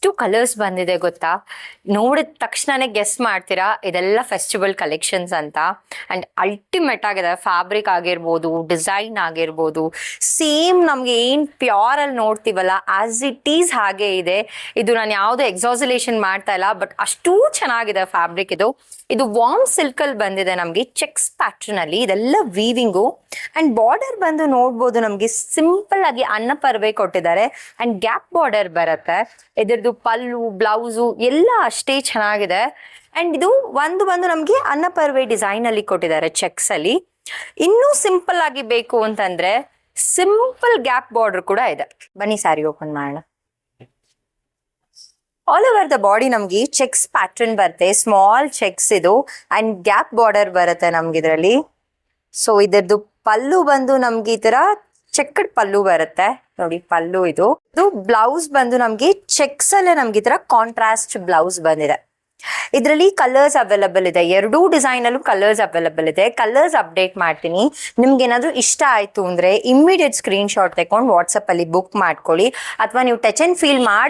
ಎಷ್ಟು ಕಲರ್ಸ್ ಬಂದಿದೆ ಗೊತ್ತಾ? ನೋಡಿದ ತಕ್ಷಣನೇ ಗೆಸ್ ಮಾಡ್ತೀರಾ ಇದೆಲ್ಲ ಫೆಸ್ಟಿವಲ್ ಕಲೆಕ್ಷನ್ಸ್ ಅಂತ. ಅಂಡ್ ಅಲ್ಟಿಮೇಟ್ ಆಗಿದೆ. ಫ್ಯಾಬ್ರಿಕ್ ಆಗಿರ್ಬೋದು, ಡಿಸೈನ್ ಆಗಿರ್ಬೋದು, ಸೇಮ್ ನಮ್ಗೆ ಏನ್ ಪ್ಯೂರ್ ಅಲ್ಲಿ ನೋಡ್ತೀವಲ್ಲ ಆಸ್ ಇಟ್ ಈಸ್ ಹಾಗೆ ಇದೆ. ಇದು ನಾನು ಯಾವ್ದು ಎಕ್ಸಾಸುಲೇಷನ್ ಮಾಡ್ತಾ ಇಲ್ಲ, ಬಟ್ ಅಷ್ಟೂ ಚೆನ್ನಾಗಿದೆ ಫ್ಯಾಬ್ರಿಕ್. ಇದು ವಾರ್ಮ್ ಸಿಲ್ಕ್ ಅಲ್ಲಿ ಬಂದಿದೆ ನಮ್ಗೆ, ಚೆಕ್ಸ್ ಪ್ಯಾಟರ್ನ್ ಅಲ್ಲಿ. ಇದೆಲ್ಲ ವೀವಿಂಗು ಅಂಡ್ ಬಾರ್ಡರ್ ಬಂದು ನೋಡ್ಬೋದು, ನಮ್ಗೆ ಸಿಂಪಲ್ ಆಗಿ ಅನ್ನಪರ್ವೆ ಕೊಟ್ಟಿದ್ದಾರೆ ಅಂಡ್ ಗ್ಯಾಪ್ ಬಾರ್ಡರ್ ಬರುತ್ತೆ. ಇದ್ರದ್ದು ಪಲ್ಲು, ಬ್ಲೌಸು ಎಲ್ಲ ಅಷ್ಟೇ ಚೆನ್ನಾಗಿದೆ. ಅಂಡ್ ಇದು ಬಂದು ನಮ್ಗೆ ಅನ್ನಪರ್ವೆ ಡಿಸೈನ್ ಅಲ್ಲಿ ಕೊಟ್ಟಿದ್ದಾರೆ ಚೆಕ್ಸ್ ಅಲ್ಲಿ. ಇನ್ನೂ ಸಿಂಪಲ್ ಆಗಿ ಬೇಕು ಅಂತಂದ್ರೆ ಸಿಂಪಲ್ ಗ್ಯಾಪ್ ಬಾರ್ಡರ್ ಕೂಡ ಇದೆ. ಬನ್ನಿ ಸ್ಯಾರಿ ಓಪನ್ ಮಾಡೋಣ. ಆಲ್ ಓವರ್ ದ ಬಾಡಿ ನಮ್ಗೆ ಚೆಕ್ಸ್ ಪ್ಯಾಟರ್ನ್ ಬರುತ್ತೆ, ಸ್ಮಾಲ್ ಚೆಕ್ಸ್ ಇದು ಅಂಡ್ ಗ್ಯಾಪ್ ಬಾರ್ಡರ್ ಬರುತ್ತೆ ನಮ್ಗೆ ಇದರಲ್ಲಿ. ಸೊ ಇದರದ್ದು ಪಲ್ಲು ಬಂದು ನಮ್ಗೆ ಈ ತರ ಚೆಕ್ಕಡ್ ಪಲ್ಲು ಬರುತ್ತೆ ನೋಡಿ, ಪಲ್ಲು ಇದು ಬ್ಲೌಸ್ ಬಂದು ನಮ್ಗೆ ಚೆಕ್ಸ್ ಅಲ್ಲೇ ನಮ್ಗೆ ಈ ತರ ಕಾಂಟ್ರಾಸ್ಟ್ ಬ್ಲೌಸ್ ಬಂದಿದೆ. ಇದರಲ್ಲಿ ಕಲರ್ಸ್ ಅವೈಲಬಲ್ ಇದೆ, ಎರಡೂ ಡಿಸೈನ್ ಅಲ್ಲೂ ಕಲರ್ಸ್ ಅವೈಲಬಲ್ ಇದೆ. ಕಲರ್ಸ್ ಅಪ್ಡೇಟ್ ಮಾಡ್ತೀನಿ. ನಿಮ್ಗೆ ಏನಾದ್ರು ಇಷ್ಟ ಆಯ್ತು ಅಂದ್ರೆ ಇಮ್ಮಿಡಿಯೇಟ್ ಸ್ಕ್ರೀನ್ ಶಾಟ್ ತಗೊಂಡು ವಾಟ್ಸಪ್ ಅಲ್ಲಿ ಬುಕ್ ಮಾಡ್ಕೊಳ್ಳಿ, ಅಥವಾ ನೀವು ಟಚ್ ಅಂಡ್ ಫೀಲ್ ಮಾಡಿ